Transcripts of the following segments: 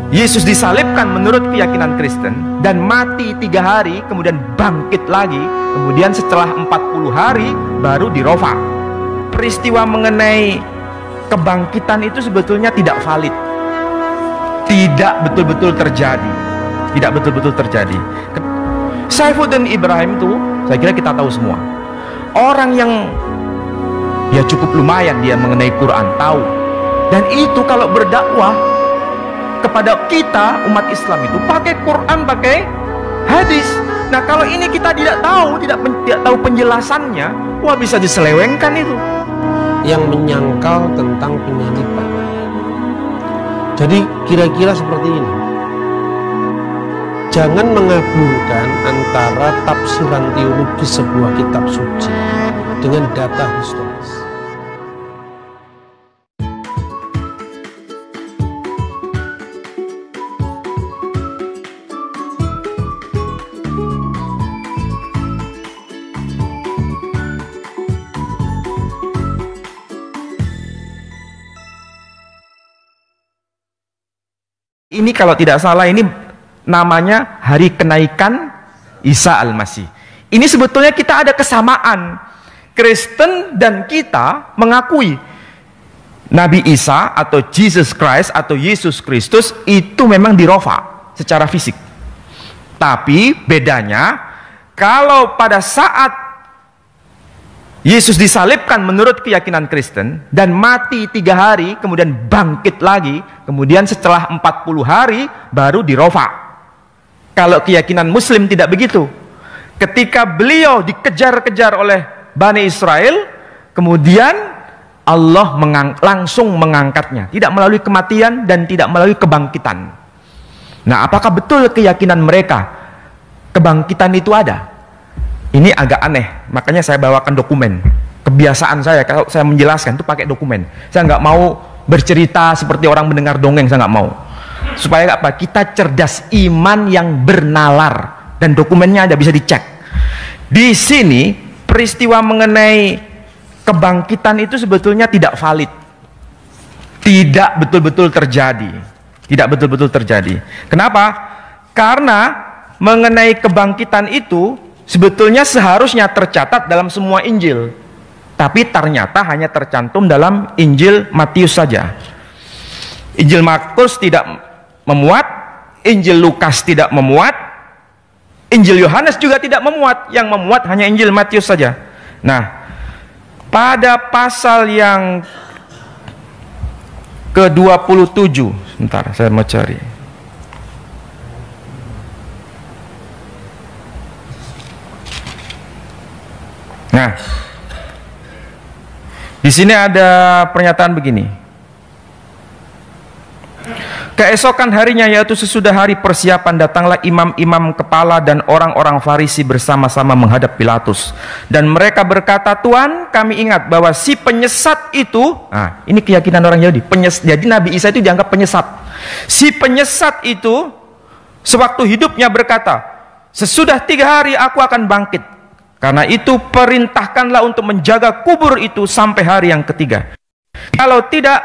Yesus disalibkan menurut keyakinan Kristen dan mati 3 hari, kemudian bangkit lagi, kemudian setelah 40 hari baru dirofa. Peristiwa mengenai kebangkitan itu sebetulnya tidak valid, tidak betul-betul terjadi, tidak betul-betul terjadi. Saifuddin Ibrahim itu saya kira kita tahu semua, orang yang ya cukup lumayan dia mengenai Quran, tahu. Dan itu kalau berdakwah kepada kita umat Islam itu pakai Quran, pakai hadis. Nah kalau ini kita tidak tahu, tidak tahu penjelasannya, wah bisa diselewengkan itu. Yang menyangkal tentang penyaliban. Jadi kira-kira seperti ini. Jangan menggabungkan antara tafsiran teologis sebuah kitab suci dengan data historis. Ini kalau tidak salah ini namanya hari kenaikan Isa Al-Masih. Ini sebetulnya kita ada kesamaan. Kristen dan kita mengakui Nabi Isa atau Jesus Christ atau Yesus Kristus itu memang dirofa secara fisik. Tapi bedanya kalau pada saat Yesus disalibkan menurut keyakinan Kristen dan mati 3 hari, kemudian bangkit lagi, kemudian setelah 40 hari baru dirofa. Kalau keyakinan Muslim tidak begitu. Ketika beliau dikejar-kejar oleh Bani Israel, kemudian Allah langsung mengangkatnya, tidak melalui kematian dan tidak melalui kebangkitan. Nah, apakah betul keyakinan mereka kebangkitan itu ada? Ini agak aneh, makanya saya bawakan dokumen. Kebiasaan saya kalau saya menjelaskan itu pakai dokumen. Saya nggak mau bercerita seperti orang mendengar dongeng, saya nggak mau. Supaya apa? Kita cerdas, iman yang bernalar, dan dokumennya ada, bisa dicek. Di sini peristiwa mengenai kebangkitan itu sebetulnya tidak valid, tidak betul-betul terjadi, tidak betul-betul terjadi. Kenapa? Karena mengenai kebangkitan itu sebetulnya seharusnya tercatat dalam semua Injil, tapi ternyata hanya tercantum dalam Injil Matius saja. Injil Markus tidak memuat, Injil Lukas tidak memuat, Injil Yohanes juga tidak memuat. Yang memuat hanya Injil Matius saja. Nah, pada pasal yang ke-27, sebentar saya mau cari. Nah, di sini ada pernyataan begini. Keesokan harinya, yaitu sesudah hari persiapan, datanglah imam-imam kepala dan orang-orang Farisi bersama-sama menghadap Pilatus. Dan mereka berkata, "Tuan, kami ingat bahwa si penyesat itu," nah, ini keyakinan orang Yahudi, jadi Nabi Isa itu dianggap penyesat. Si penyesat itu sewaktu hidupnya berkata, "Sesudah 3 hari aku akan bangkit. Karena itu perintahkanlah untuk menjaga kubur itu sampai hari yang ketiga. Kalau tidak,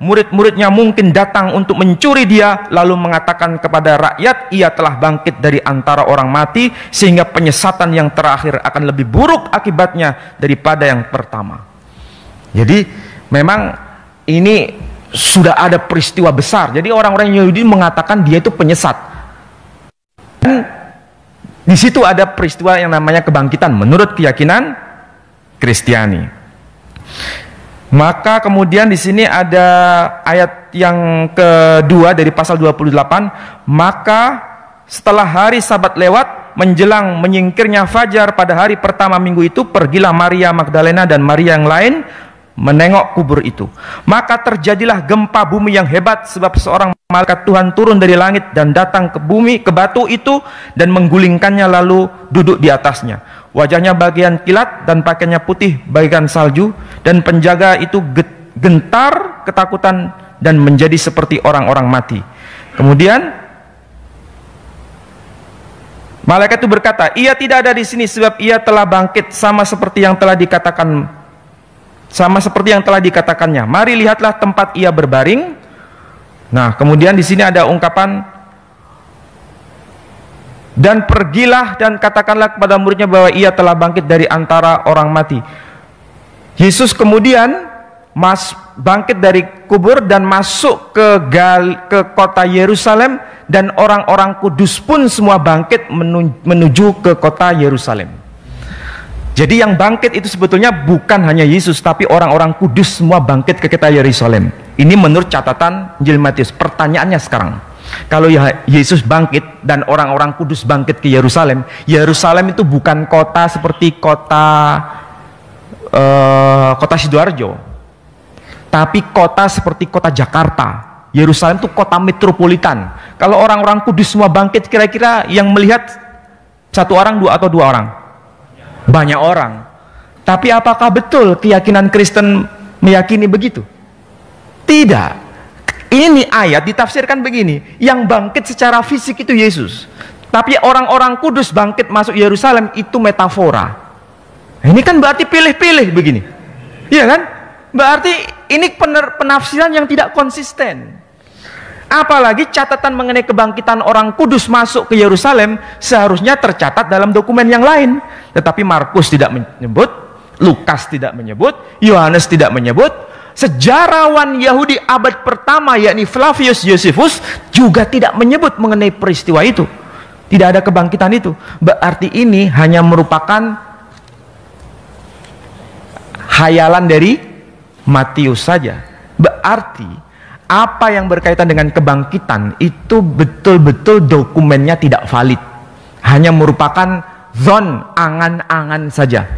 murid-muridnya mungkin datang untuk mencuri dia, lalu mengatakan kepada rakyat, ia telah bangkit dari antara orang mati, sehingga penyesatan yang terakhir akan lebih buruk akibatnya daripada yang pertama." Jadi memang ini sudah ada peristiwa besar. Jadi orang-orang Yahudi mengatakan dia itu penyesat. Dan di situ ada peristiwa yang namanya kebangkitan menurut keyakinan Kristiani. Maka kemudian di sini ada ayat yang kedua dari pasal 28. Maka setelah hari Sabat lewat, menjelang menyingkirnya fajar pada hari pertama minggu itu, pergilah Maria Magdalena dan Maria yang lain menengok kubur itu. Maka terjadilah gempa bumi yang hebat, sebab seorang malaikat Tuhan turun dari langit dan datang ke bumi, ke batu itu, dan menggulingkannya lalu duduk di atasnya. Wajahnya bagian kilat dan pakaiannya putih bagian salju, dan penjaga itu gentar ketakutan dan menjadi seperti orang-orang mati. Kemudian malaikat itu berkata, "Ia tidak ada di sini, sebab ia telah bangkit sama seperti yang telah dikatakannya. Mari lihatlah tempat ia berbaring. Nah, kemudian di sini ada ungkapan, dan pergilah dan katakanlah kepada muridnya bahwa ia telah bangkit dari antara orang mati. Yesus kemudian bangkit dari kubur dan masuk ke kota Yerusalem, dan orang-orang kudus pun semua bangkit menuju ke kota Yerusalem. Jadi yang bangkit itu sebetulnya bukan hanya Yesus, tapi orang-orang kudus semua bangkit ke kota Yerusalem. Ini menurut catatan Injil Matius. Pertanyaannya sekarang, kalau Yesus bangkit dan orang-orang kudus bangkit ke Yerusalem, Yerusalem itu bukan kota seperti kota Sidoarjo, tapi kota seperti kota Jakarta. Yerusalem itu kota metropolitan. Kalau orang-orang kudus semua bangkit, kira-kira yang melihat satu orang, dua atau dua orang? Banyak orang. Tapi apakah betul keyakinan Kristen meyakini begitu? Tidak. Ini ayat ditafsirkan begini, yang bangkit secara fisik itu Yesus, tapi orang-orang kudus bangkit masuk Yerusalem itu metafora. Ini kan berarti pilih-pilih begini, iya kan? Berarti ini penafsiran yang tidak konsisten. Apalagi catatan mengenai kebangkitan orang kudus masuk ke Yerusalem seharusnya tercatat dalam dokumen yang lain, tetapi Markus tidak menyebut, Lukas tidak menyebut, Yohanes tidak menyebut. Sejarawan Yahudi abad pertama yakni Flavius Josephus juga tidak menyebut mengenai peristiwa itu. Tidak ada kebangkitan itu. Berarti ini hanya merupakan hayalan dari Matius saja. Berarti apa yang berkaitan dengan kebangkitan itu betul-betul dokumennya tidak valid, hanya merupakan zon, angan-angan saja.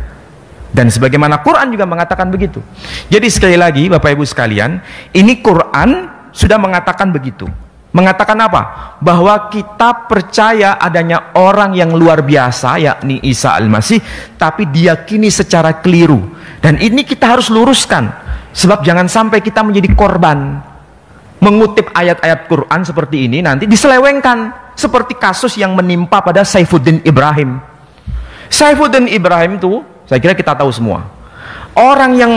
Dan sebagaimana Quran juga mengatakan begitu. Jadi sekali lagi Bapak Ibu sekalian, ini Quran sudah mengatakan begitu. Mengatakan apa? Bahwa kita percaya adanya orang yang luar biasa, yakni Isa Al-Masih, tapi diyakini secara keliru. Dan ini kita harus luruskan, sebab jangan sampai kita menjadi korban mengutip ayat-ayat Quran seperti ini, nanti diselewengkan seperti kasus yang menimpa pada Saifuddin Ibrahim. Saifuddin Ibrahim itu, saya kira kita tahu semua, orang yang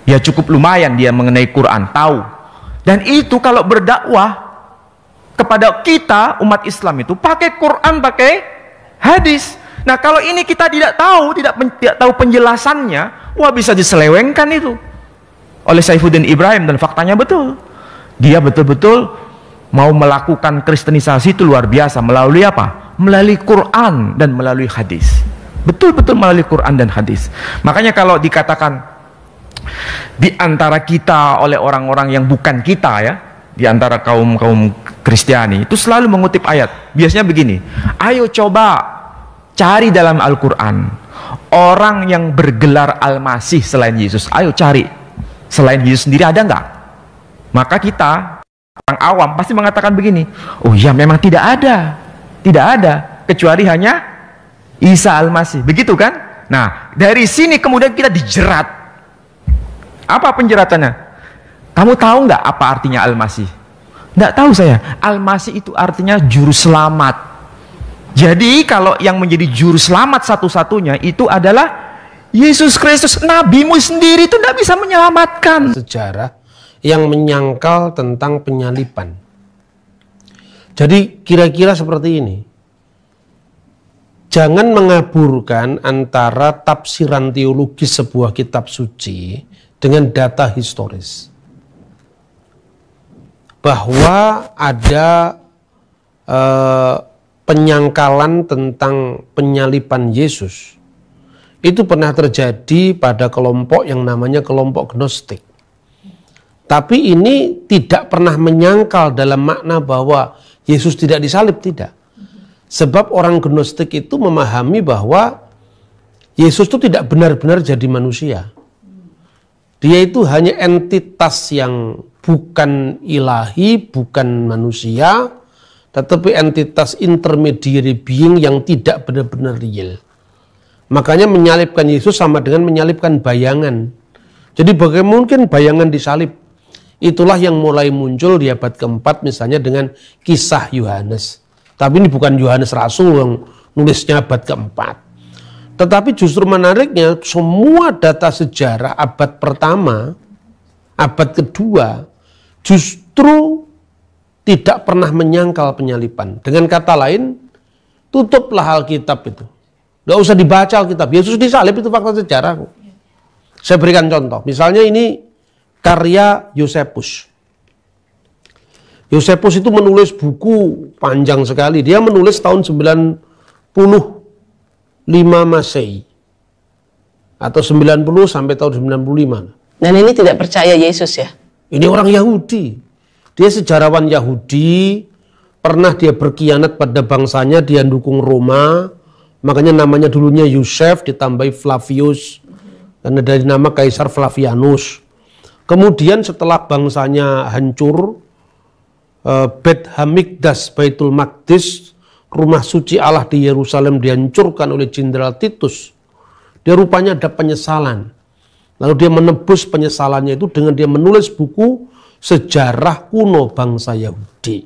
ya cukup lumayan dia mengenai Quran, tahu. Dan itu kalau berdakwah kepada kita umat Islam itu pakai Quran, pakai hadis. Nah kalau ini kita tidak tahu, tidak tahu penjelasannya, wah bisa diselewengkan itu oleh Saifuddin Ibrahim. Dan faktanya betul, dia betul-betul mau melakukan kristenisasi itu luar biasa. Melalui apa? Melalui Quran dan melalui hadis. Betul-betul melalui Quran dan hadis. Makanya kalau dikatakan di antara kita oleh orang-orang yang bukan kita ya, di antara kaum Kristiani itu selalu mengutip ayat. Biasanya begini, ayo coba cari dalam Al-Quran orang yang bergelar Al-Masih selain Yesus. Ayo cari, selain Yesus sendiri ada nggak? Maka kita orang awam pasti mengatakan begini, oh ya memang tidak ada kecuali hanya Isa Al-Masih, begitu kan? Nah dari sini kemudian kita dijerat. Apa penjeratannya? Kamu tahu nggak apa artinya Al-Masih? Nggak tahu saya. Al-Masih itu artinya juru selamat. Jadi kalau yang menjadi juru selamat satu-satunya itu adalah Yesus Kristus. Nabimu sendiri itu tidak bisa menyelamatkan. Sejarah yang menyangkal tentang penyaliban. Jadi kira-kira seperti ini. Jangan mengaburkan antara tafsiran teologis sebuah kitab suci dengan data historis. Bahwa ada penyangkalan tentang penyaliban Yesus itu pernah terjadi pada kelompok yang namanya kelompok Gnostik. Tapi ini tidak pernah menyangkal dalam makna bahwa Yesus tidak disalib, tidak. Sebab orang Gnostik itu memahami bahwa Yesus itu tidak benar-benar jadi manusia. Dia itu hanya entitas yang bukan ilahi, bukan manusia, tetapi entitas intermediary being yang tidak benar-benar real. Makanya menyalibkan Yesus sama dengan menyalibkan bayangan. Jadi bagaimana mungkin bayangan disalib? Itulah yang mulai muncul di abad keempat misalnya dengan kisah Yohanes. Tapi ini bukan Yohanes Rasul yang nulisnya abad keempat. Tetapi justru menariknya semua data sejarah abad pertama, abad kedua, justru tidak pernah menyangkal penyaliban. Dengan kata lain, tutuplah Alkitab itu. Gak usah dibaca Alkitab. Yesus disalib itu fakta sejarah. Saya berikan contoh. Misalnya ini karya Yosefus. Yosefus itu menulis buku panjang sekali. Dia menulis tahun 95 Masehi. Atau 90 sampai tahun 95. Dan ini tidak percaya Yesus ya? Ini orang Yahudi. Dia sejarawan Yahudi. Pernah dia berkhianat pada bangsanya. Dia dukung Roma. Makanya namanya dulunya Yosef ditambahi Flavius. Karena dari nama Kaisar Flavianus. Kemudian setelah bangsanya hancur, Bet Hamikdas, Baitul Maqdis, rumah suci Allah di Yerusalem dihancurkan oleh Jenderal Titus. Dia rupanya ada penyesalan. Lalu dia menebus penyesalannya itu dengan dia menulis buku Sejarah Kuno Bangsa Yahudi.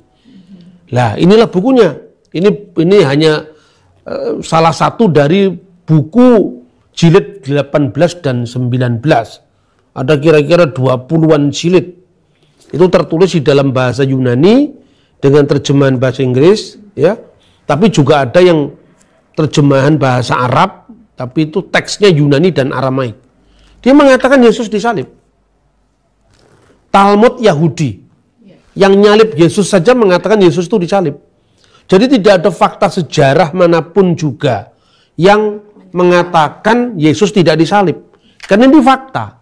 Nah, inilah bukunya. Ini hanya salah satu dari buku jilid 18 dan 19. Ada kira-kira 20-an jilid. Itu tertulis di dalam bahasa Yunani dengan terjemahan bahasa Inggris, ya. Tapi juga ada yang terjemahan bahasa Arab, tapi itu teksnya Yunani dan Aramaik. Dia mengatakan Yesus disalib. Talmud Yahudi yang nyalib Yesus saja mengatakan Yesus itu disalib. Jadi tidak ada fakta sejarah manapun juga yang mengatakan Yesus tidak disalib. Karena ini fakta.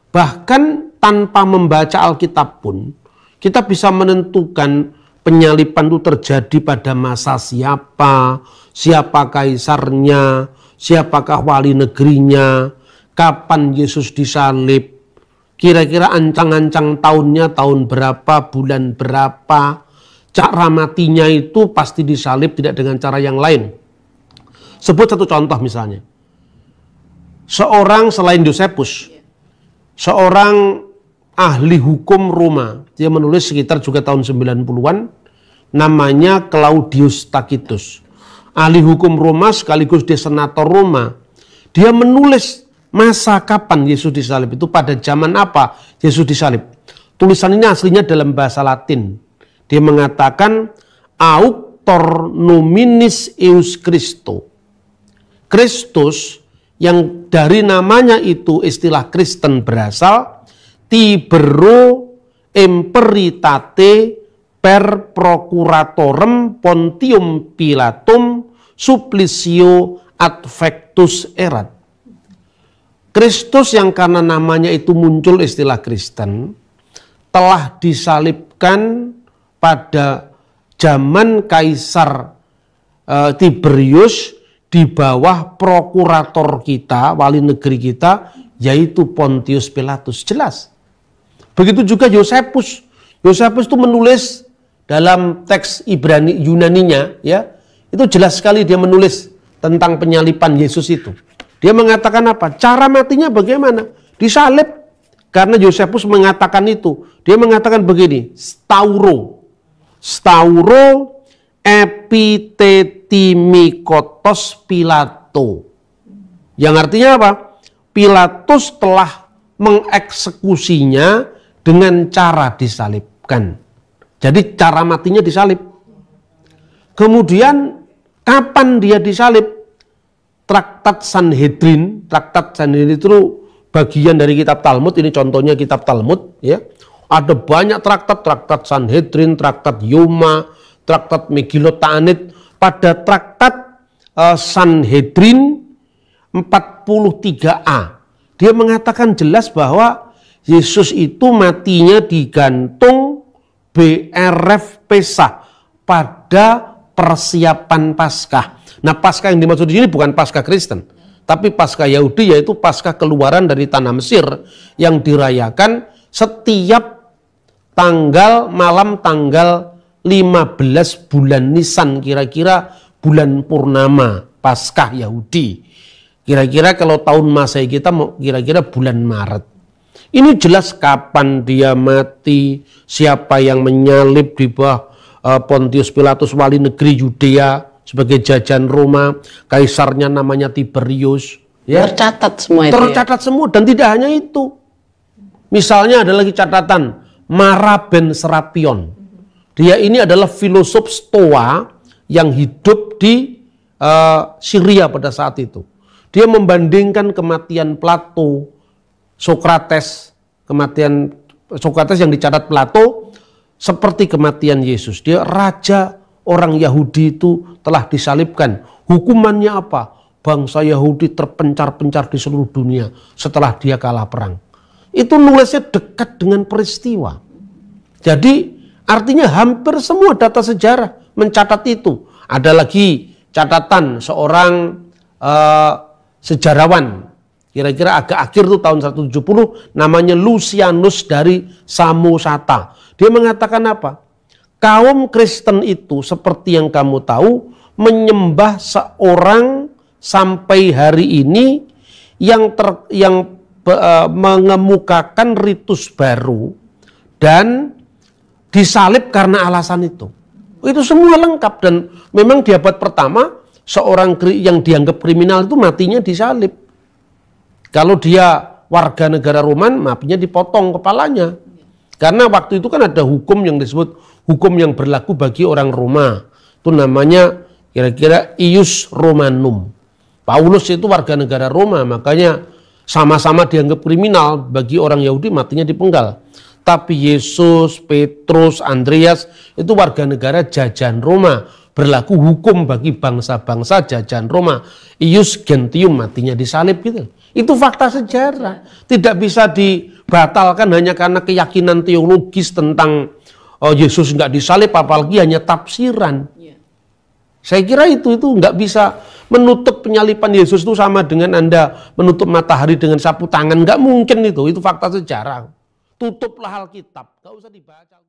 Bahkan tanpa membaca Alkitab pun, kita bisa menentukan penyaliban itu terjadi pada masa siapa, siapa kaisarnya, siapakah wali negerinya, kapan Yesus disalib, kira-kira ancang-ancang tahunnya, tahun berapa, bulan berapa, cara matinya itu pasti disalib, tidak dengan cara yang lain. Sebut satu contoh misalnya. Seorang selain Yosefus, seorang ahli hukum Roma, dia menulis sekitar juga tahun 90-an, namanya Claudius Tacitus. Ahli hukum Roma sekaligus dia senator Roma. Dia menulis masa kapan Yesus disalib itu, pada zaman apa Yesus disalib. Tulisan ini aslinya dalam bahasa Latin. Dia mengatakan auctor nominis eius Christo. Kristus yang dari namanya itu istilah Kristen berasal, Tibero imperitate per procuratorem Pontium Pilatum supplicio adfectus erat. Kristus yang karena namanya itu muncul istilah Kristen telah disalibkan pada zaman Kaisar Tiberius di bawah prokurator kita, wali negeri kita, yaitu Pontius Pilatus. Jelas. Begitu juga Yosefus. Yosefus itu menulis dalam teks Ibrani Yunaninya, ya, itu jelas sekali dia menulis tentang penyaliban Yesus itu. Dia mengatakan apa? Cara matinya bagaimana? Disalib. Karena Yosefus mengatakan itu. Dia mengatakan begini, stauro epitettimikotos Pilato. Yang artinya apa? Pilatus telah mengeksekusinya dengan cara disalibkan. Jadi cara matinya disalib. Kemudian kapan dia disalib? Traktat Sanhedrin itu bagian dari kitab Talmud. Ini contohnya kitab Talmud, ya. Ada banyak traktat Sanhedrin, traktat Yoma, traktat Megillot Ta'anit. Pada traktat Sanhedrin 43a, dia mengatakan jelas bahwa Yesus itu matinya digantung BRF Pesah pada persiapan Paskah. Nah, Paskah yang dimaksud di sini bukan Paskah Kristen, tapi Paskah Yahudi, yaitu Paskah keluaran dari tanah Mesir yang dirayakan setiap malam tanggal 15 bulan Nisan, kira-kira bulan purnama Paskah Yahudi. Kira-kira kalau tahun Masehi kita kira-kira bulan Maret. Ini jelas kapan dia mati, siapa yang menyalib di bawah Pontius Pilatus, wali negeri Yudea sebagai jajan Roma, kaisarnya namanya Tiberius. Ya. Tercatat semua itu. Tercatat semua, dan tidak hanya itu. Misalnya ada lagi catatan Mara ben Serapion. Dia ini adalah filosof Stoa yang hidup di Syria pada saat itu. Dia membandingkan kematian Plato, Sokrates, kematian Sokrates yang dicatat Plato seperti kematian Yesus. Dia raja orang Yahudi itu telah disalibkan. Hukumannya apa? Bangsa Yahudi terpencar-pencar di seluruh dunia setelah dia kalah perang. Itu nulisnya dekat dengan peristiwa. Jadi artinya hampir semua data sejarah mencatat itu. Ada lagi catatan seorang sejarawan, kira-kira agak akhir tuh tahun 170, namanya Lucianus dari Samosata. Dia mengatakan apa? Kaum Kristen itu seperti yang kamu tahu menyembah seorang sampai hari ini yang mengemukakan ritus baru dan disalib karena alasan itu. Itu semua lengkap dan memang di abad pertama seorang yang dianggap kriminal itu matinya disalib. Kalau dia warga negara Roman, matinya dipotong kepalanya. Karena waktu itu kan ada hukum yang disebut hukum yang berlaku bagi orang Roma. Itu namanya kira-kira ius Romanum. Paulus itu warga negara Roma, makanya sama-sama dianggap kriminal, bagi orang Yahudi matinya dipenggal. Tapi Yesus, Petrus, Andreas itu warga negara jajahan Roma. Berlaku hukum bagi bangsa-bangsa jajahan Roma. Ius Gentium matinya disalib gitu. Itu fakta sejarah. Tidak bisa dibatalkan hanya karena keyakinan teologis tentang Yesus nggak disalib, apalagi hanya tafsiran. Saya kira itu nggak bisa menutup penyalipan Yesus itu sama dengan Anda menutup matahari dengan sapu tangan. Nggak mungkin itu fakta sejarah. Tutuplah Alkitab, nggak usah dibaca.